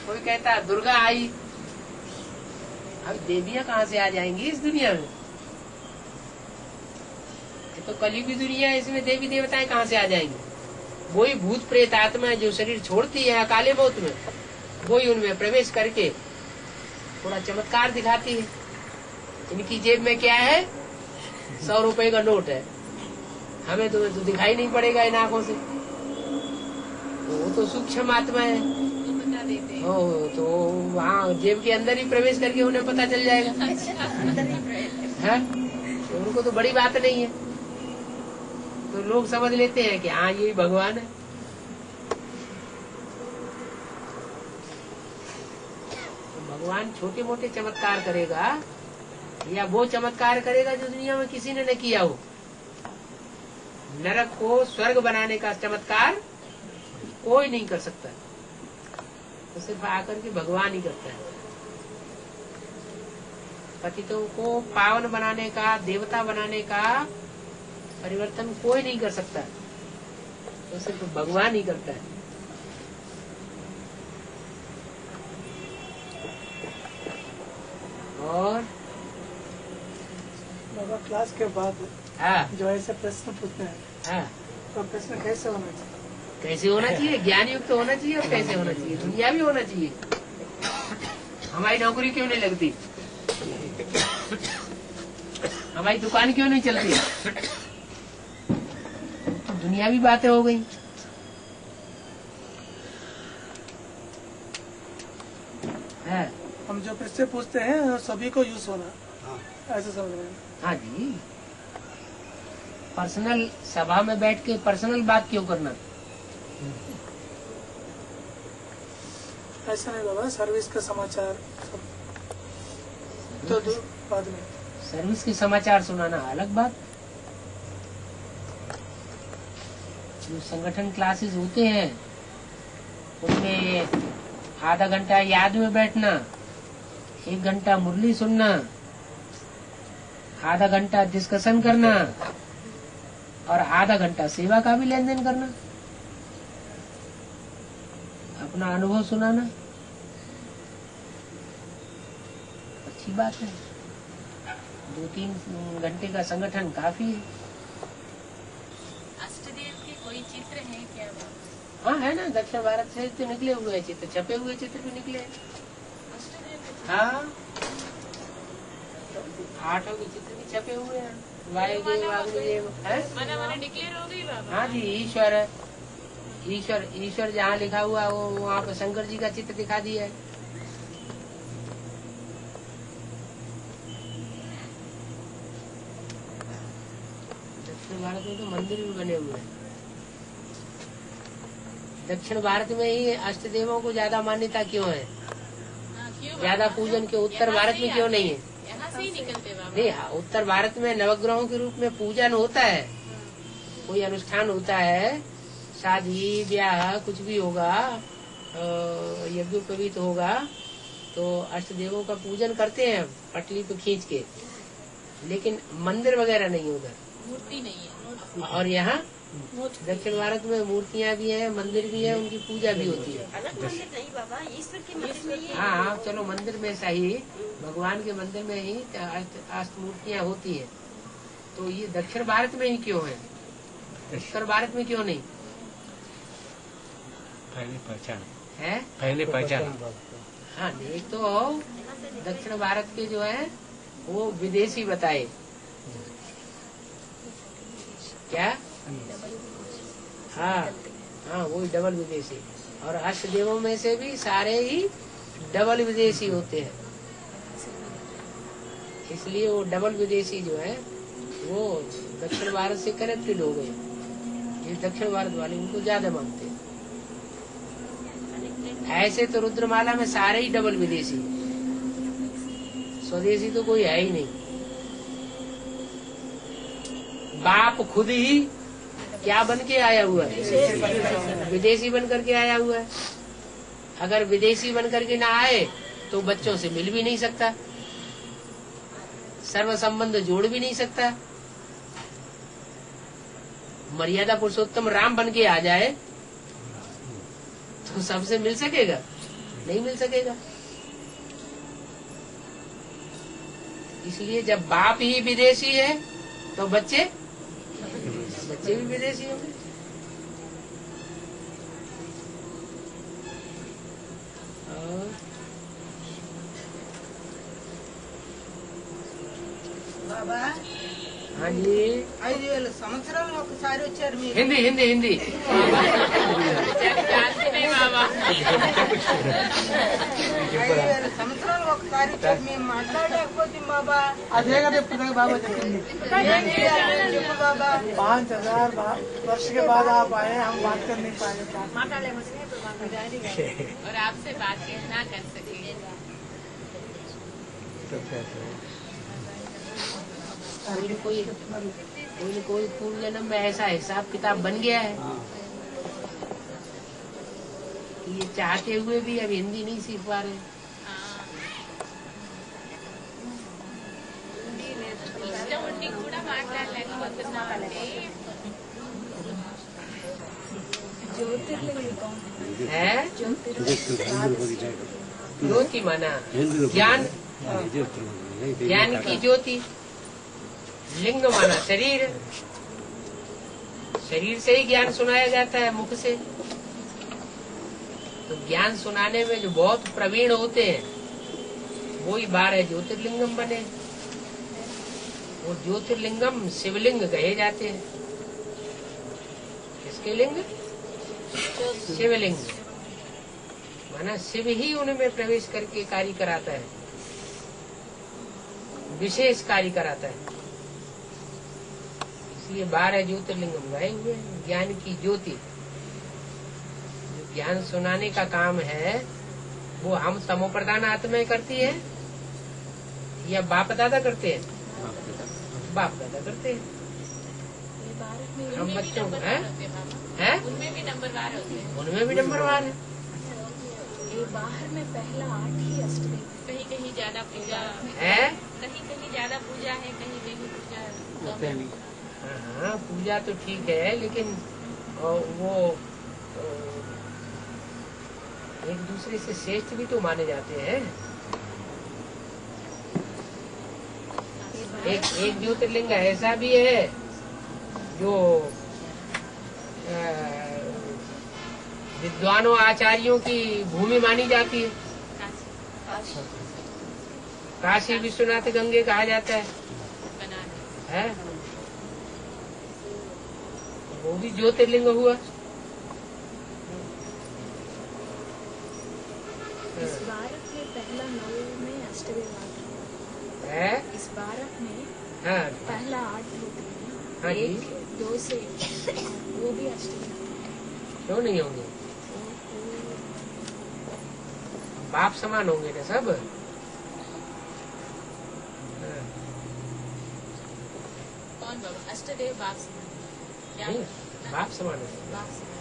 A: कोई कहता है दुर्गा आई। अब देवियां कहाँ से आ जाएंगी इस दुनिया में? ये तो कलयुगी दुनिया है, इसमें देवी देवताएं कहाँ से आ जाएंगी? वही भूत प्रेत आत्मा जो शरीर छोड़ती है अकाले मौत में, वही उनमें प्रवेश करके थोड़ा चमत्कार दिखाती है। इनकी जेब में क्या है? 100 रुपए का नोट है, हमें तो दिखाई नहीं पड़ेगा इन आंखों से, वो तो सूक्ष्म आत्मा है, बता देते हैं। तो वहाँ जेब के अंदर ही प्रवेश करके उन्हें पता चल जाएगा। है? तो उनको तो बड़ी बात नहीं है, तो लोग समझ लेते हैं कि हाँ ये भगवान है। तो भगवान छोटे मोटे चमत्कार करेगा या वो चमत्कार करेगा जो दुनिया में किसी ने न किया हो। नरक को स्वर्ग बनाने का चमत्कार कोई नहीं कर सकता, तो सिर्फ आकर के भगवान ही करता है। पतितों को पावन बनाने का, देवता बनाने का परिवर्तन कोई नहीं कर सकता, तो सिर्फ भगवान ही करता है। और
E: बाबा क्लास के बाद जो ऐसे प्रश्न पूछते हैं, तो प्रश्न कैसे होना चाहिए?
A: कैसे होना चाहिए? ज्ञान युक्त तो होना चाहिए। और कैसे होना चाहिए? दुनिया भी होना चाहिए। हमारी नौकरी क्यों नहीं लगती? हमारी दुकान क्यों नहीं चलती? दुनियावी बातें हो गई। है
E: हम जो प्रश्न पूछते हैं सभी को यूज होना, ऐसे समझ रहे हैं?
A: हाँ जी, पर्सनल सभा में बैठ के पर्सनल बात क्यों करना?
E: ऐसा नहीं बाबा, सर्विस का समाचार तो बाद में।
A: सर्विस के समाचार सुनाना अलग बात। जो संगठन क्लासेस होते हैं उनमें आधा घंटा याद में बैठना, 1 घंटा मुरली सुनना, आधा घंटा डिस्कशन करना और आधा घंटा सेवा का भी लेन देन करना, अपना अनुभव सुनाना अच्छी बात है। 2-3 घंटे का संगठन काफी है।
D: अष्टदेव के कोई चित्र है क्या?
A: हाँ है ना, दक्षिण भारत से तो निकले हुए चित्र, छपे हुए चित्र भी निकले हैं। हाँ 8 के चित्र भी छपे हुए हैं। वायुदेव वाग्देव है,
D: माना डिक्लेयर हो गई बाबा।
A: हाँ जी, ईश्वर है। ईश्वर जहाँ लिखा हुआ वो वहाँ पे शंकर जी का चित्र दिखा दिया है। दक्षिण भारत में तो मंदिर भी बने हुए हैं। दक्षिण भारत में ही अष्ट देवों को ज्यादा मान्यता क्यों है? ज्यादा पूजन के उत्तर भारत में क्यों नहीं है?
D: यहाँ से ही निकलते बाबा।
A: नहीं, हाँ, उत्तर भारत में नवग्रहों के रूप में पूजन होता है, कोई अनुष्ठान होता है, शादी ब्याह कुछ भी होगा, यज्ञोपवीत होगा तो अष्ट देवों का पूजन करते हैं पटली पे खींच के, लेकिन मंदिर वगैरह नहीं उधर,
D: मूर्ति नहीं है।
A: और यहाँ दक्षिण भारत में मूर्तियाँ भी हैं, मंदिर भी है, उनकी पूजा भी होती है।
B: अलग मंदिर नहीं बाबा, ईश्वर के मंदिर में ये
A: हाँ, चलो मंदिर में सही, भगवान के मंदिर में ही अष्ट मूर्तियाँ होती है। तो ये दक्षिण भारत में ही क्यों है, उत्तर भारत में क्यों नहीं
F: पहले पहचान
A: है?
F: पहले पहचान।
A: हाँ, एक तो दक्षिण भारत के जो है वो विदेशी बताए क्या? हाँ हाँ, वही डबल विदेशी। और अष्ट देवों में से भी सारे ही डबल विदेशी होते हैं, इसलिए वो डबल विदेशी जो है वो दक्षिण भारत से कनेक्टेड हो गए। ये दक्षिण भारत वाले उनको ज्यादा मानते हैं। ऐसे तो रुद्रमाला में सारे ही डबल विदेशी, स्वदेशी तो कोई है ही नहीं। बाप खुद ही क्या बन के आया हुआ है, विदेशी बन करके आया हुआ है। अगर विदेशी बन करके ना आए तो बच्चों से मिल भी नहीं सकता, सर्व संबंध जोड़ भी नहीं सकता। मर्यादा पुरुषोत्तम राम बन के आ जाए तो सबसे मिल सकेगा? नहीं मिल सकेगा। इसलिए जब बाप ही विदेशी है तो बच्चे भी विदेशी होंगे।
G: బాబా
A: हाँ जी,
G: 5,000 సంవత్సరాలు ఒకసారి వచ్చారు మీరు.
A: हिंदी हिंदी हिंदी
D: जानते नहीं बाबा।
G: 5,000 సంవత్సరాలు ఒకసారి వచ్చారు, మేము మాట్లాడలేకపోతే బాబా.
E: अधे का पुस्तक बाबा चलेंगे।
G: ఏం చేయాలని చెప్పు బాబా.
E: 5,000 वर्ष के बाद आप आए, हम बात कर नहीं पाए।
D: और आपसे बात ना कर सके।
A: कोई पूर्व जन्म में ऐसा हिसाब किताब बन गया है कि ये चाहते हुए भी अब हिंदी नहीं सीख पा रहे।
D: ఇష్టం ఉండి కూడా మాట్లాడలేకపోతున్నామండి।
A: है ज्योति माना ज्ञान, ज्ञान की ज्योति। लिंग माना शरीर, शरीर से ही ज्ञान सुनाया जाता है, मुख से। तो ज्ञान सुनाने में जो बहुत प्रवीण होते हैं वो ही 12 ज्योतिर्लिंगम बने। वो ज्योतिर्लिंगम शिवलिंग कहे जाते हैं। किसके लिंग? शिवलिंग। माना शिव ही उनमें प्रवेश करके कार्य कराता है, विशेष कार्य कराता है। इसलिए 12 ज्योतिर्लिंगम गए हुए हैं। ज्ञान की ज्योति, ज्ञान सुनाने का काम है वो हम तमो प्रधान आत्माएं करती है या बाप दादा करते हैं? बाप दादा करते हैं। हम बच्चों को है
D: उनमें भी नंबरवार होते हैं।
A: उनमें भी नंबरवार है।
C: ये बाहर में पहला 8 ही अष्टमी,
D: कहीं कहीं ज्यादा पूजा
A: है,
D: कहीं कहीं ज्यादा पूजा है, कहीं कहीं पूजा कम है।
A: हाँ, पूजा तो ठीक है, लेकिन वो एक दूसरे से श्रेष्ठ भी तो माने जाते हैं। एक ज्योतिर्लिंग ऐसा भी है जो विद्वानों आचार्यों की भूमि मानी जाती है। काशी विश्वनाथ गंगे कहा जाता है? वो भी ज्योतिर्लिंग हुआ।
C: इस भारत में पहला 9 में अष्टमी
A: है।
C: इस भारत में
A: हाँ
C: पहला 8 होते हैं,
A: हाँ जी।
C: 1, 2 से वो भी अष्टमी।
A: क्यों नहीं होंगे? बाप समान होंगे ना सब।
D: कौन बाबा? अष्टदेव बाप समान। क्या
A: नहीं, बाप समान है।
D: बाप समान।